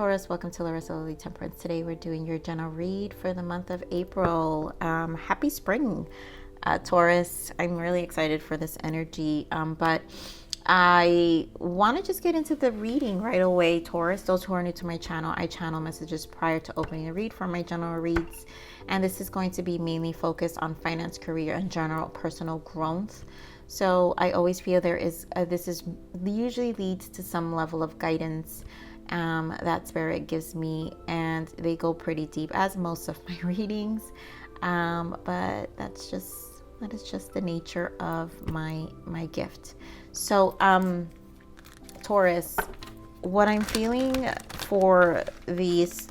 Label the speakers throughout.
Speaker 1: Taurus, welcome to Larisa Lili Temperance. Today we're doing your general read for the month of April. Happy spring, Taurus. I'm really excited for this energy, but I want to just get into the reading right away, Taurus. Those who are new to my channel, I channel messages prior to opening a read for my general reads, and this is going to be mainly focused on finance, career, and general personal growth. So I always feel there is this usually leads to some level of guidance that spirit gives me, and they go pretty deep, as most of my readings, but that is just the nature of my gift. So Taurus, what I'm feeling for these,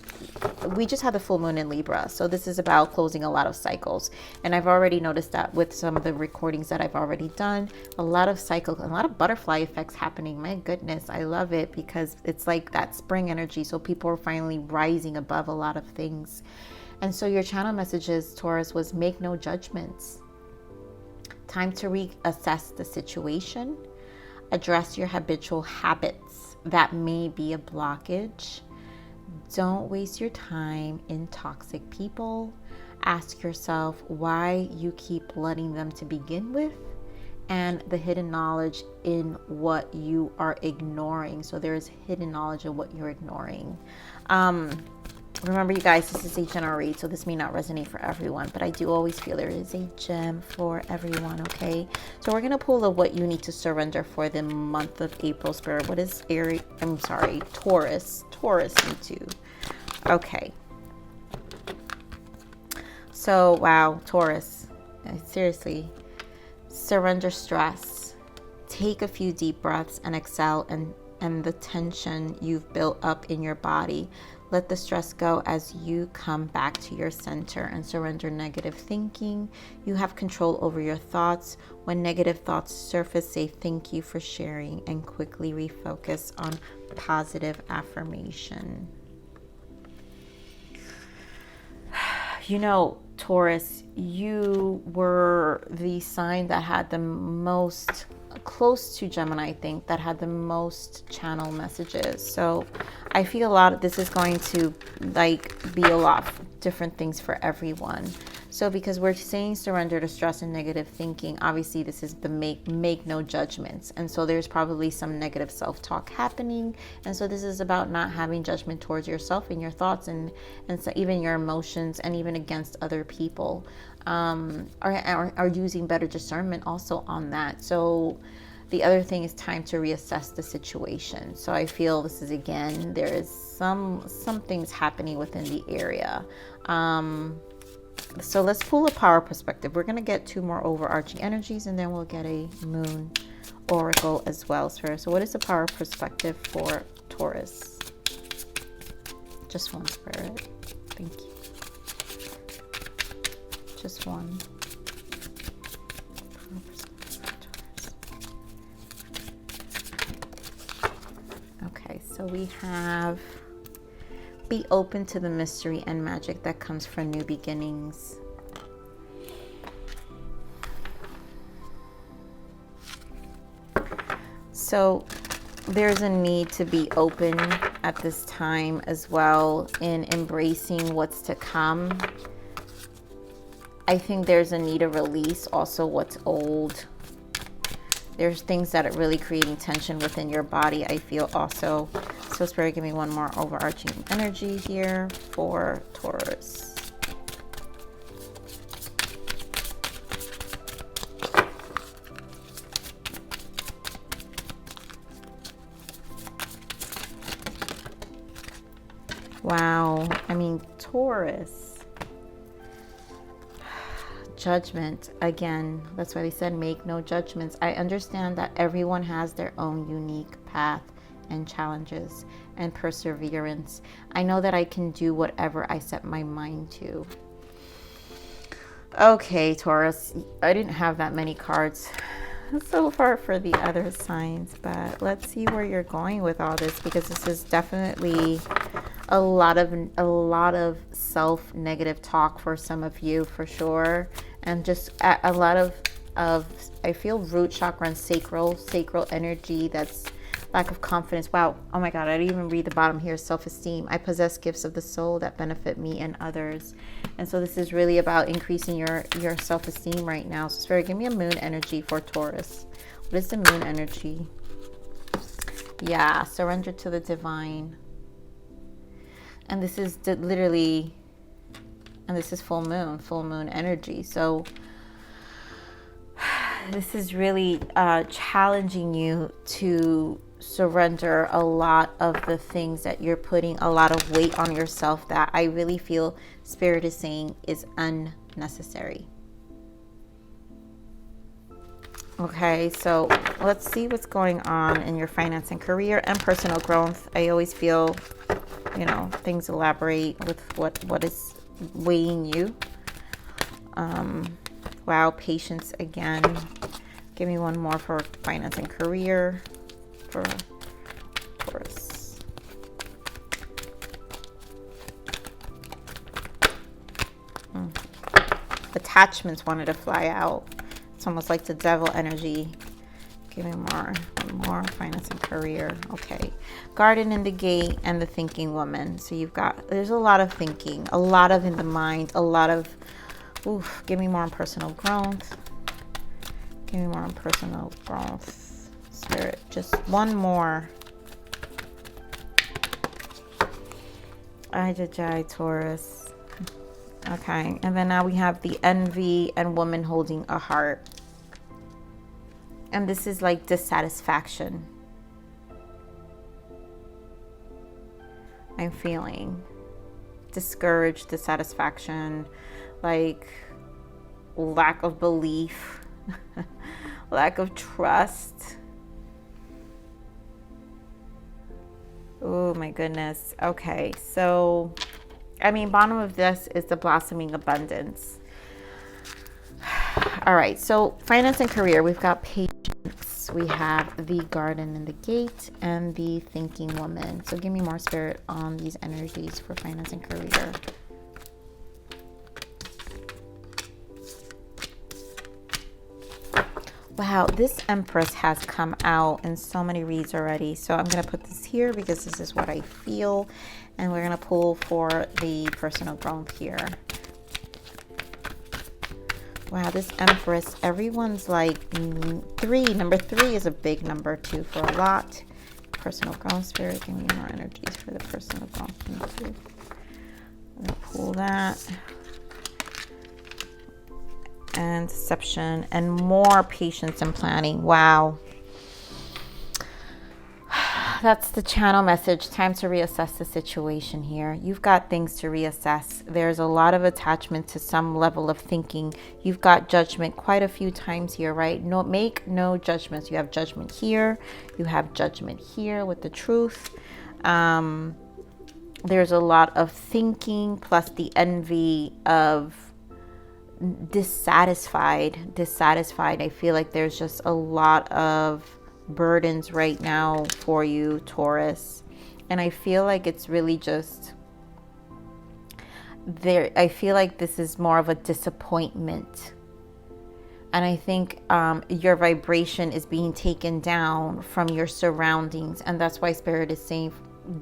Speaker 1: we just had the full moon in Libra, so this is about closing a lot of cycles, and I've already noticed that with some of the recordings that I've already done, a lot of cycles, a lot of butterfly effects happening. My goodness, I love it because it's like that spring energy, so people are finally rising above a lot of things. And so your channel messages, Taurus, was make no judgments. Time to reassess the situation, address your habitual habits that may be a blockage. Don't waste your time in toxic people. Ask yourself why you keep letting them to begin with, and the hidden knowledge in what you are ignoring. So there is hidden knowledge in what you're ignoring. Remember, you guys, this is a general read, so this may not resonate for everyone, but I do always feel there is a gem for everyone, okay? So we're going to pull the what you need to surrender for the month of April, Spirit. What is Taurus need to? Okay. So, wow, Taurus, seriously, surrender stress. Take a few deep breaths and exhale and the tension you've built up in your body. Let the stress go as you come back to your center and surrender negative thinking. You have control over your thoughts. When negative thoughts surface, say thank you for sharing and quickly refocus on positive affirmation. You know, Taurus, you were the sign that had the most, close to Gemini, I think, that had the most channel messages. So I feel a lot of this is going to be a lot of different things for everyone. So because we're saying surrender to stress and negative thinking, obviously this is the make no judgments. And so there's probably some negative self-talk happening. And so this is about not having judgment towards yourself and your thoughts and so even your emotions and even against other people. Are using better discernment also on that. So the other thing is time to reassess the situation. So I feel this is, again, there is some things happening within the area. So let's pull a power perspective. We're going to get two more overarching energies, and then we'll get a moon oracle as well, Spirit. So what is the power perspective for Taurus? Just one, Spirit. Thank you. Just one. Okay, so we have be open to the mystery and magic that comes from new beginnings. So there's a need to be open at this time as well in embracing what's to come. I think there's a need to release also what's old. There's things that are really creating tension within your body, I feel also. So Spirit, give me one more overarching energy here for Taurus. Wow, I mean, Taurus. Judgment, again, that's why they said make no judgments. I understand that everyone has their own unique path and challenges and perseverance. I know that I can do whatever I set my mind to. Okay, Taurus, I didn't have that many cards so far for the other signs, but let's see where you're going with all this, because this is definitely a lot of self-negative talk for some of you, for sure, and just a lot of I feel root chakra and sacral energy that's lack of confidence. Wow. Oh my God. I didn't even read the bottom here. Self-esteem. I possess gifts of the soul that benefit me and others. And so this is really about increasing your self-esteem right now. So Spirit, give me a moon energy for Taurus. What is the moon energy? Yeah. Surrender to the divine. And this is literally, and this is full moon energy. So this is really challenging you to surrender a lot of the things that you're putting a lot of weight on yourself that I really feel Spirit is saying is unnecessary. Okay, so let's see what's going on in your finance and career and personal growth. I always feel, you know, things elaborate with what is weighing you. Wow, patience again. Give me one more for finance and career for Taurus. Attachments wanted to fly out. It's almost like the devil energy. Give me one more finance and career. Okay. Garden in the gate and the thinking woman. So you've got, there's a lot of thinking, a lot of in the mind, a lot of, oof, give me more on personal growth. Give me more on personal growth. Spirit, just one more. Ajajai, Taurus. Okay, and then now we have the envy and woman holding a heart. And this is like dissatisfaction. I'm feeling discouraged, dissatisfaction, like lack of belief, lack of trust. Oh my goodness. Okay, so I mean, bottom of this is the blossoming abundance. All right, so finance and career, we've got patience, we have the garden in the gate, and the thinking woman. So give me more, Spirit, on these energies for finance and career. Wow, this Empress has come out in so many reads already. So I'm going to put this here because this is what I feel. And we're going to pull for the personal growth here. Wow, this Empress, everyone's like three. Number 3 is a big number too for a lot. Personal growth, Spirit, give me more energies for the personal growth. I'm going to pull that. And deception and more patience and planning. Wow. That's the channel message. Time to reassess the situation here. You've got things to reassess. There's a lot of attachment to some level of thinking. You've got judgment quite a few times here, right? No, make no judgments. You have judgment here. You have judgment here with the truth. There's a lot of thinking plus the envy of dissatisfied. I feel like there's just a lot of burdens right now for you, Taurus, and I feel like it's really just there. I feel like this is more of a disappointment, and I think your vibration is being taken down from your surroundings, and that's why Spirit is saying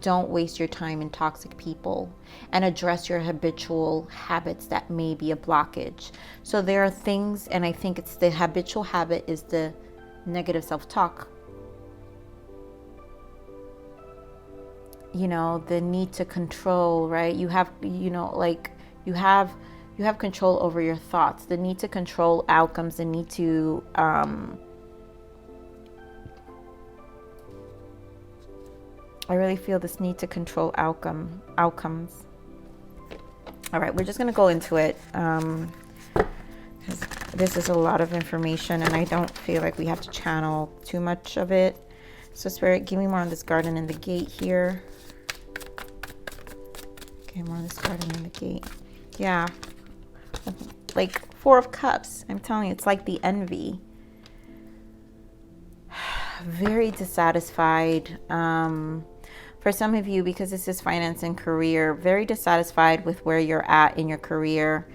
Speaker 1: don't waste your time in toxic people and address your habitual habits that may be a blockage. So there are things, and I think it's the habitual habit is the negative self-talk. You know, the need to control, right? You have, you know, like you have control over your thoughts, the need to control outcomes, the need to I really feel this need to control outcomes. All right, we're just going to go into it because this is a lot of information and I don't feel like we have to channel too much of it. So Spirit, give me more on this garden in the gate here. Okay, more on this garden in the gate. Yeah, like 4 of Cups. I'm telling you, it's like the envy. Very dissatisfied. For some of you, because this is finance and career, very dissatisfied with where you're at in your career.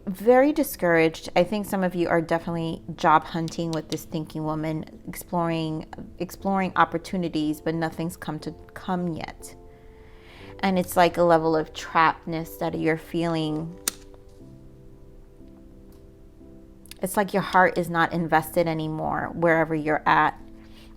Speaker 1: very discouraged. I think some of you are definitely job hunting with this thinking woman, exploring opportunities, but nothing's come yet. And it's like a level of trappedness that you're feeling. It's like your heart is not invested anymore wherever you're at.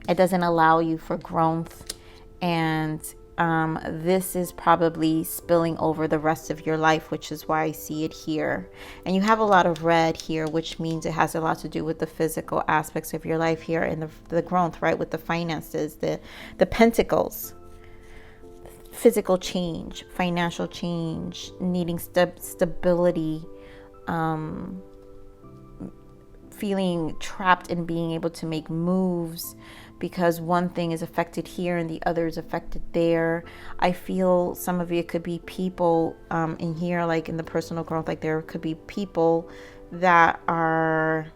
Speaker 1: It doesn't allow you for growth. And this is probably spilling over the rest of your life, which is why I see it here. And you have a lot of red here, which means it has a lot to do with the physical aspects of your life here and the growth, right? With the finances, the pentacles. Physical change, financial change, needing stability, feeling trapped in being able to make moves because one thing is affected here and the other is affected there. I feel some of it could be people in here, like in the personal growth, like there could be people that are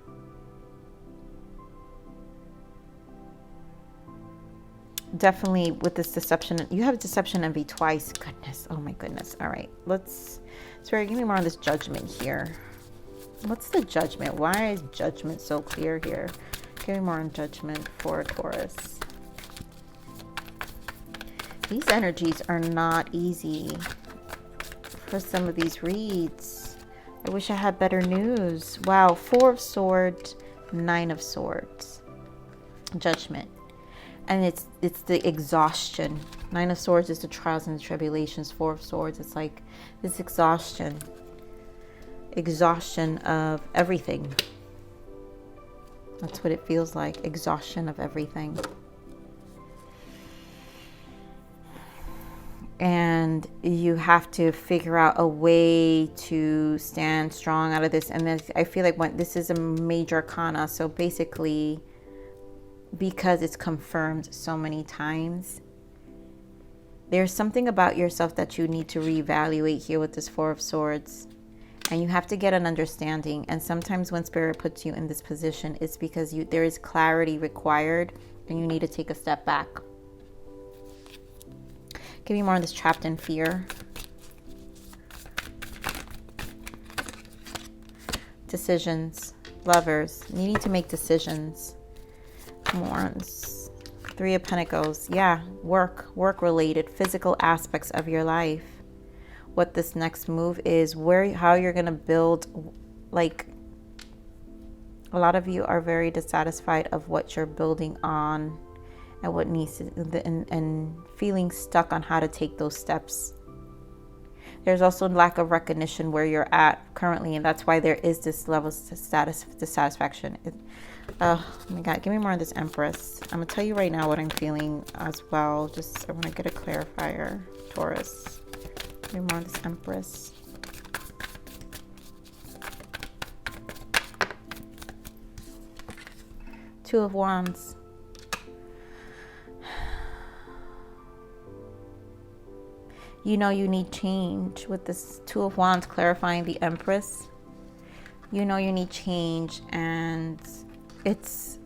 Speaker 1: definitely with this deception. You have deception envy twice. Goodness. Oh my goodness. All right. Sorry, give me more on this judgment here. What's the judgment? Why is judgment so clear here? Give me more on judgment for Taurus. These energies are not easy for some of these reads. I wish I had better news. Wow. 4 of Swords, 9 of Swords. Judgment. And it's the exhaustion. 9 of Swords is the trials and the tribulations. 4 of Swords, it's like this exhaustion of everything. That's what it feels like. Exhaustion of everything. And you have to figure out a way to stand strong out of this. And then I feel like this is a major arcana, so basically, because it's confirmed so many times, there's something about yourself that you need to reevaluate here with this 4 of Swords. And you have to get an understanding. And sometimes when Spirit puts you in this position, it's because there is clarity required and you need to take a step back. Give me more on this trapped in fear. Decisions. Lovers. Needing to make decisions. More on this 3 of Pentacles. Yeah, work related, physical aspects of your life. What this next move is, how you're going to build. Like, a lot of you are very dissatisfied of what you're building on and what needs to, and feeling stuck on how to take those steps. There's also lack of recognition where you're at currently, and that's why there is this level of dissatisfaction. Oh my God, give me more of this Empress. I'm gonna tell you right now what I'm feeling as well. I want to get a clarifier. Taurus, give me more of this Empress. Two of Wands. You know you need change with this 2 of Wands clarifying the Empress. You know you need change, and it's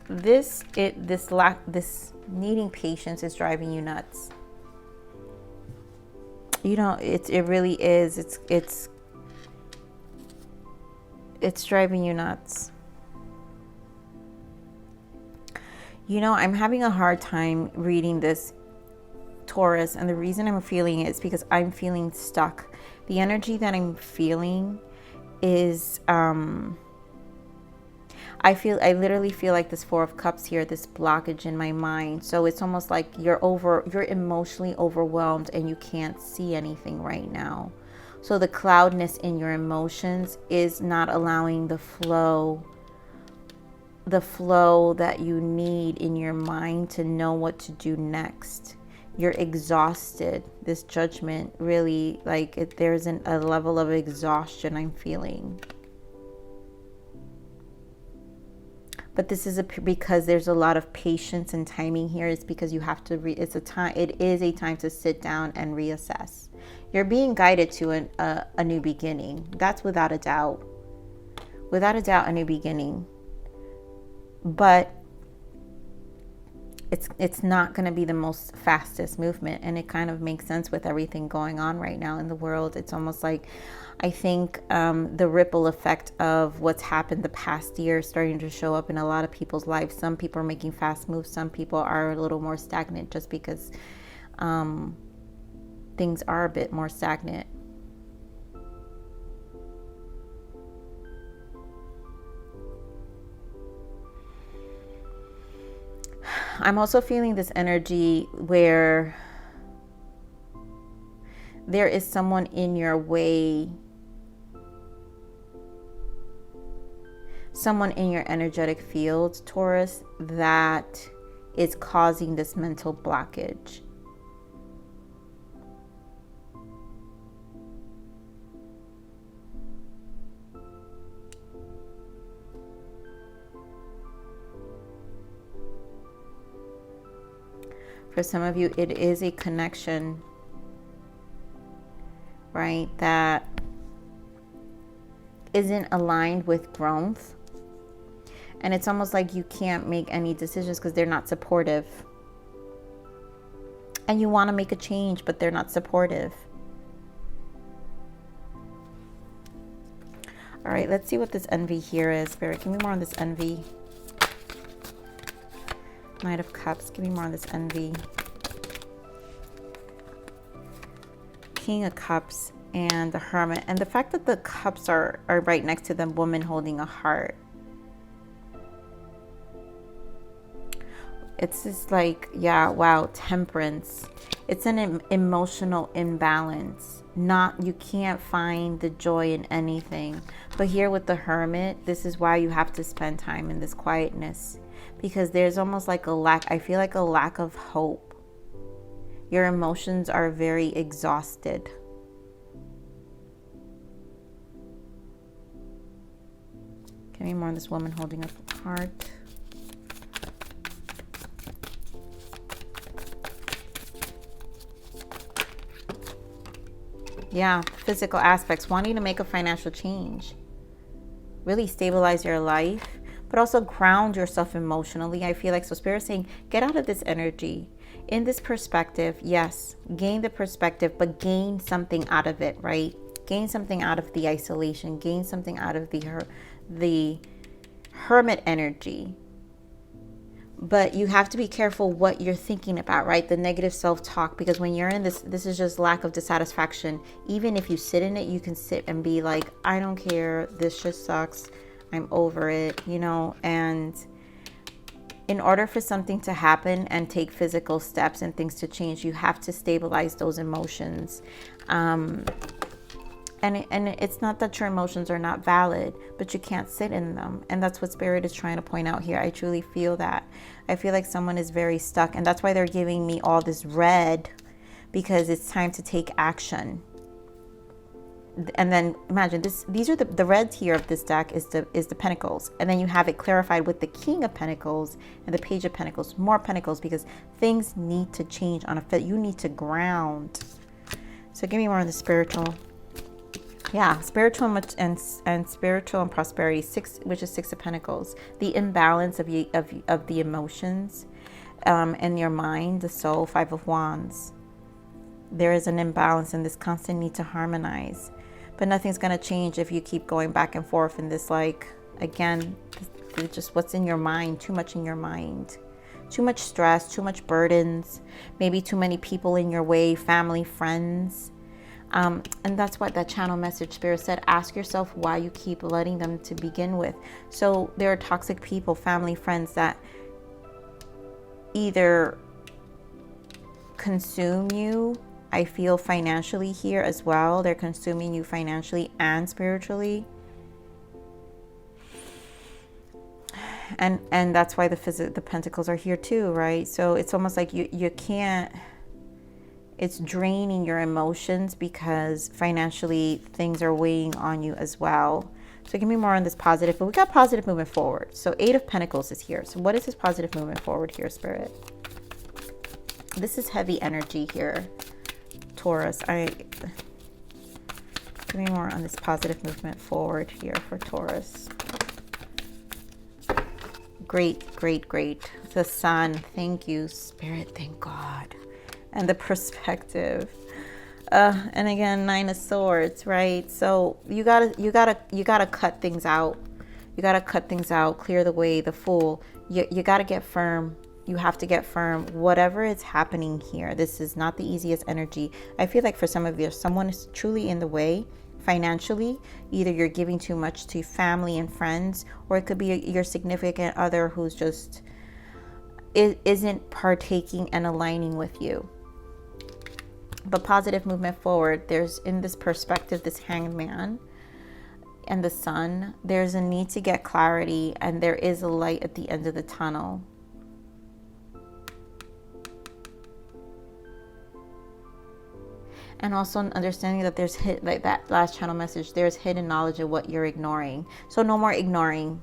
Speaker 1: this needing patience is driving you nuts. You know, it really is. It's driving you nuts. You know, I'm having a hard time reading this, Taurus, and the reason I'm feeling it is because I'm feeling stuck. The energy that I'm feeling is I literally feel like this 4 of Cups here, this blockage in my mind. So it's almost like you're emotionally overwhelmed and you can't see anything right now. So the cloudness in your emotions is not allowing the flow that you need in your mind to know what to do next. You're exhausted. This judgment really, like, there's a level of exhaustion I'm feeling. But this is because there's a lot of patience and timing here. It's because you have to it is a time to sit down and reassess. You're being guided to a new beginning. That's without a doubt. Without a doubt, a new beginning. But it's not going to be the most fastest movement, and it kind of makes sense with everything going on right now in the world. It's almost like, I think the ripple effect of what's happened the past year is starting to show up in a lot of people's lives. Some people are making fast moves, some people are a little more stagnant, just because things are a bit more stagnant. I'm also feeling this energy where there is someone in your way, someone in your energetic field, Taurus, that is causing this mental blockage. For some of you, it is a connection, right, that isn't aligned with growth. And it's almost like you can't make any decisions because they're not supportive. And you want to make a change, but they're not supportive. All right, let's see what this envy here is. Spirit, give me more on this envy. Knight of Cups, give me more on this envy. King of Cups and the Hermit. And the fact that the cups are right next to the woman holding a heart. It's just like, yeah, wow, temperance. It's an emotional imbalance. You can't find the joy in anything. But here with the Hermit, this is why you have to spend time in this quietness. Because there's almost like a lack, I feel like a lack of hope. Your emotions are very exhausted. Give me more on this woman holding up a heart. Yeah, physical aspects, wanting to make a financial change. Really stabilize your life, but also ground yourself emotionally. I feel like, so Spirit saying, get out of this energy. In this perspective, yes, gain the perspective, but gain something out of it, right? Gain something out of the isolation. Gain something out of the hermit energy. But you have to be careful what you're thinking about, right? The negative self-talk, because when you're in this is just lack of dissatisfaction. Even if you sit in it, you can sit and be like, I don't care. This just sucks. I'm over it, you know. And in order for something to happen and take physical steps and things to change, you have to stabilize those emotions. And it's not that your emotions are not valid, but you can't sit in them. And that's what Spirit is trying to point out here. I truly feel that. I feel like someone is very stuck. And that's why they're giving me all this red, because it's time to take action. And then imagine this, these are the reds here of this deck is the Pentacles. And then you have it clarified with the King of Pentacles and the Page of Pentacles, more Pentacles, because things need to change on a fit. You need to ground. So give me more on the spiritual. Yeah, spiritual and spiritual and prosperity, which is Six of Pentacles. The imbalance of the emotions and your mind, the soul, Five of Wands. There is an imbalance in this constant need to harmonize. But nothing's going to change if you keep going back and forth in this, like, again, just what's in your mind, too much in your mind. Too much stress, too much burdens, maybe too many people in your way, family, friends. And that's what that channel message Spirit said. Ask yourself why you keep letting them to begin with. So there are toxic people, family, friends that either consume you. I feel financially here as well. They're consuming you financially and spiritually. And that's why the Pentacles are here too, right? So it's almost like you can't. It's draining your emotions because financially things are weighing on you as well. So give me more on this positive. But we got positive movement forward. So Eight of Pentacles is here. So what is this positive movement forward here, Spirit? This is heavy energy here, Taurus. Give me more on this positive movement forward here for Taurus. Great, great, great. The sun. Thank you, Spirit. Thank God. And the perspective. And again, 9 of Swords, right? So you gotta cut things out. You gotta cut things out, clear the way, the Fool. You gotta get firm. You have to get firm. Whatever is happening here, this is not the easiest energy. I feel like for some of you, someone is truly in the way financially. Either you're giving too much to family and friends, or it could be your significant other who's just isn't partaking and aligning with you. But positive movement forward. There's, in this perspective, this Hanged Man and the Sun, there's a need to get clarity, and there is a light at the end of the tunnel. And also understanding that there's like that last channel message, there's hidden knowledge of what you're ignoring. So no more ignoring.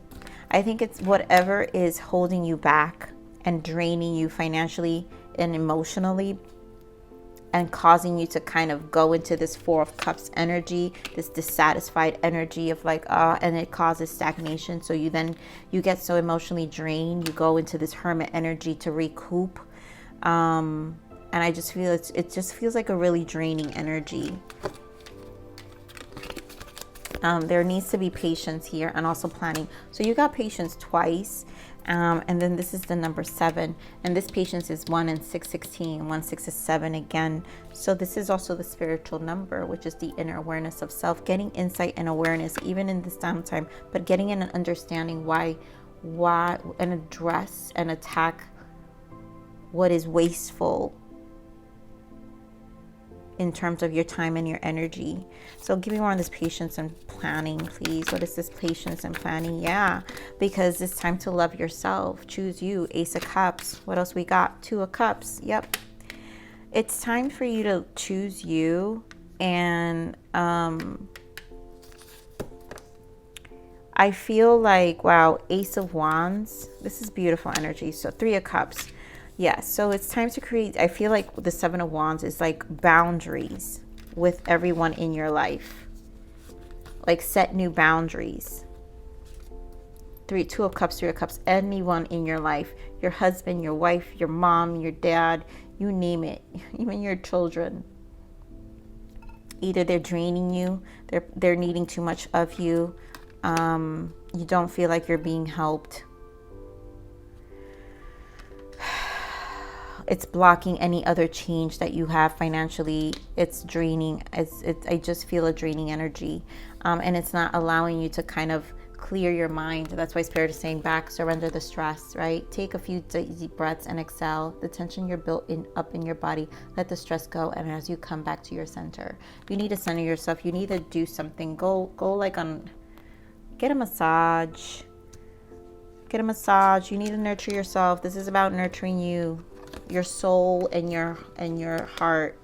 Speaker 1: I think it's whatever is holding you back and draining you financially and emotionally, and causing you to kind of go into this 4 of Cups energy, this dissatisfied energy of like, and it causes stagnation. So you get so emotionally drained, you go into this Hermit energy to recoup. And I just feel it just feels like a really draining energy. There needs to be patience here, and also planning. So you got patience twice. And then this is the number 7. And this patience is 1 and 6, 16. 1, 6 is 7 again. So this is also the spiritual number, which is the inner awareness of self. Getting insight and awareness, even in this downtime, but getting in an understanding why, and address and attack what is wasteful in terms of your time and your energy. So give me more on this patience and planning, please. What is this patience and planning? Yeah, because it's time to love yourself. Choose you. Ace of Cups. What else we got? 2 of Cups. Yep. It's time for you to choose you. And I feel like, wow, Ace of Wands. This is beautiful energy. So 3 of Cups. Yeah, so it's time to create, I feel like the 7 of Wands is like boundaries with everyone in your life. Like set new boundaries. 2 of Cups, 3 of Cups, anyone in your life. Your husband, your wife, your mom, your dad, you name it. Even your children. Either they're draining you, they're needing too much of you. You don't feel like you're being helped. It's blocking any other change that you have financially. It's draining. I just feel a draining energy. And it's not allowing you to kind of clear your mind. That's why Spirit is saying back, surrender the stress, right? Take a few deep breaths and exhale. The tension you're built up in your body, let the stress go. And as you come back to your center, you need to center yourself. You need to do something. Go like get a massage. Get a massage. You need to nurture yourself. This is about nurturing you. Your soul and your heart,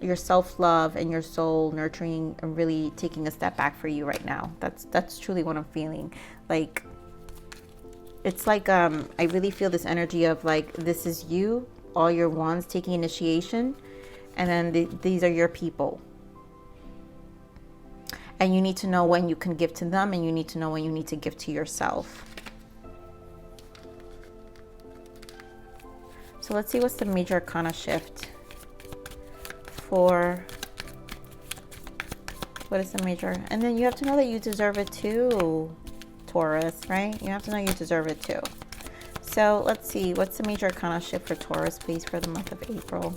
Speaker 1: your self-love and your soul, nurturing and really taking a step back for you right now. That's truly what I'm feeling. Like it's like I really feel this energy of like, this is you, all your wands taking initiation, and then these are your people. And you need to know when you can give to them, and you need to know when you need to give to yourself. So let's see what's the major arcana shift for, what is the major? And then you have to know that you deserve it too, Taurus, right? You have to know you deserve it too. So let's see, what's the major arcana shift for Taurus, please, for the month of April?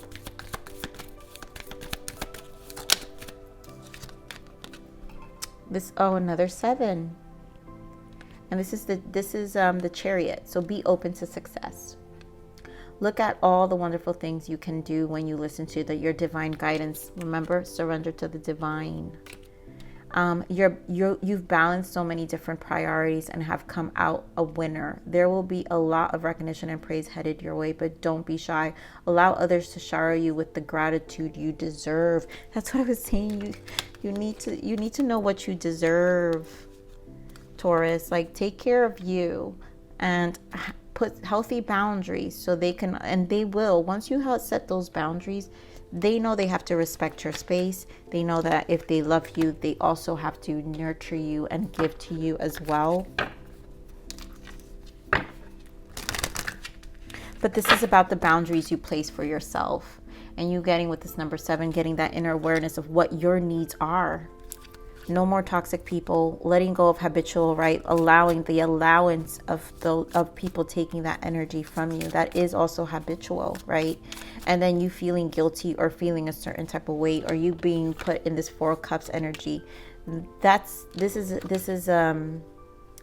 Speaker 1: Another 7. And this is the Chariot. So be open to success. Look at all the wonderful things you can do when you listen to your divine guidance. Remember, surrender to the divine. You've balanced so many different priorities and have come out a winner. There will be a lot of recognition and praise headed your way, but don't be shy. Allow others to shower you with the gratitude you deserve. That's what I was saying. You need to know what you deserve, Taurus. Like, take care of you and put healthy boundaries so they can, and they will, once you set those boundaries, they know they have to respect your space. They know that if they love you, they also have to nurture you and give to you as well. But this is about the boundaries you place for yourself, and you getting with this number 7, getting that inner awareness of what your needs are. No more toxic people, letting go of habitual, right? Allowing the allowance of people taking that energy from you. That is also habitual, right? And then you feeling guilty or feeling a certain type of way, or you being put in this 4 of Cups energy. This is an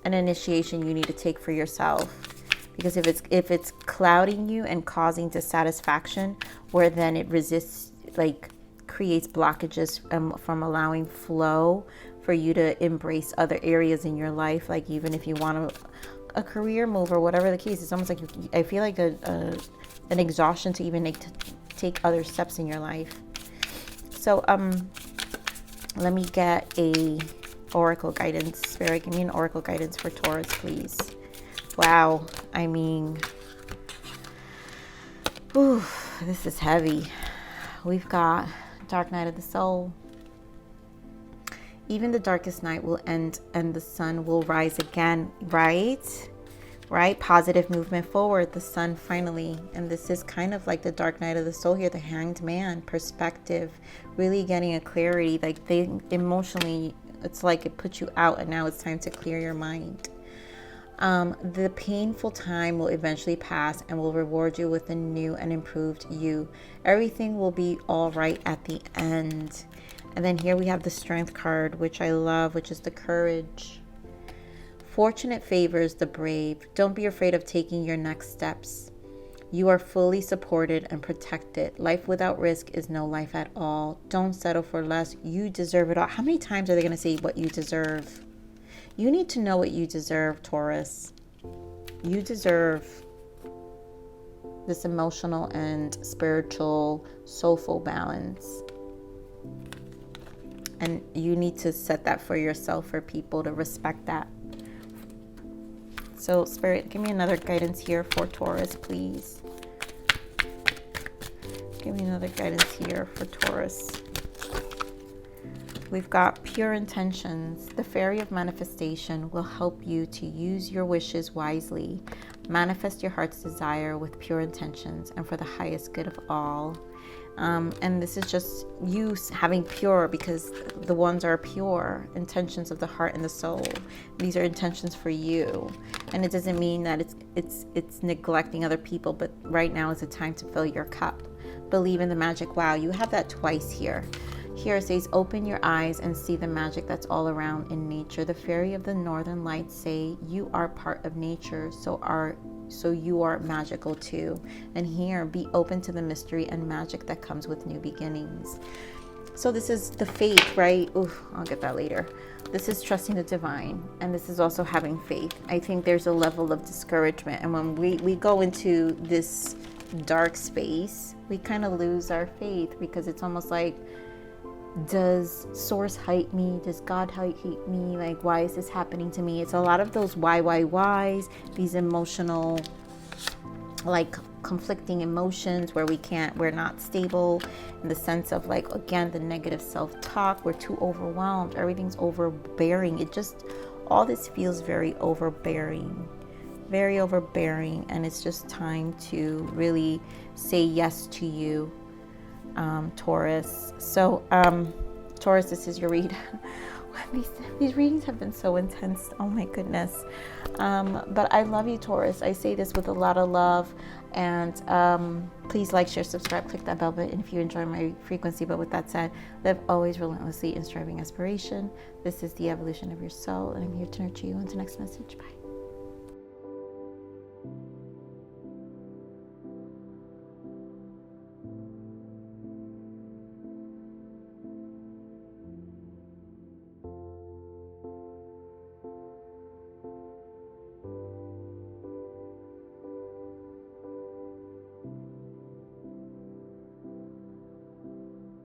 Speaker 1: initiation you need to take for yourself. Because if it's clouding you and causing dissatisfaction, where then it resists, like creates blockages from allowing flow for you to embrace other areas in your life. Like even if you want a career move or whatever the case, it's almost like I feel like an exhaustion to even take other steps in your life. So let me get a oracle guidance. Spirit, give me an oracle guidance for Taurus, please. Wow, I mean, ooh, this is heavy. We've got dark night of the soul. Even the darkest night will end and the sun will rise again, right? Positive movement forward, the sun finally. And this is kind of like the dark night of the soul here, the Hanged Man perspective, really getting a clarity. Like emotionally, it's like it put you out and now it's time to clear your mind. The painful time will eventually pass and will reward you with a new and improved you. Everything will be all right at the end. And then here we have the Strength card, which I love, which is the Courage. Fortunate favors the brave. Don't be afraid of taking your next steps. You are fully supported and protected. Life without risk is no life at all. Don't settle for less. You deserve it all. How many times are they going to say what you deserve? You need to know what you deserve, Taurus. You deserve this emotional and spiritual, soulful balance. And you need to set that for yourself, for people to respect that. So, Spirit, give me another guidance here for Taurus, please. Give me another guidance here for Taurus. We've got pure intentions. The fairy of manifestation will help you to use your wishes wisely. Manifest your heart's desire with pure intentions and for the highest good of all. And this is just you having pure, because the ones are pure intentions of the heart and the soul. These are intentions for you, and it doesn't mean that it's neglecting other people. But right now is the time to fill your cup. Believe in the magic. Wow, you have that twice here. Here it says, open your eyes and see the magic that's all around in nature. The fairy of the northern lights say you are part of nature, so you are magical too. And here, be open to the mystery and magic that comes with new beginnings. So this is the faith, right? Oof, I'll get that later. This is trusting the divine, and this is also having faith. I think there's a level of discouragement, and when we go into this dark space, we kind of lose our faith, because it's almost like, does source hate me? Does God hate me? Like, why is this happening to me? It's a lot of those whys, these emotional, like conflicting emotions where we're not stable in the sense of, like, again, the negative self-talk. We're too overwhelmed. Everything's overbearing. All this feels very overbearing, and it's just time to really say yes to you, Taurus. So Taurus, this is your read. These readings have been so intense, oh my goodness, but I love you, Taurus. I say this with a lot of love, and please like, share, subscribe, click that bell button if you enjoy my frequency. But with that said, live always relentlessly in striving aspiration. This is the evolution of your soul, and I'm here to nurture you. Until next message, bye.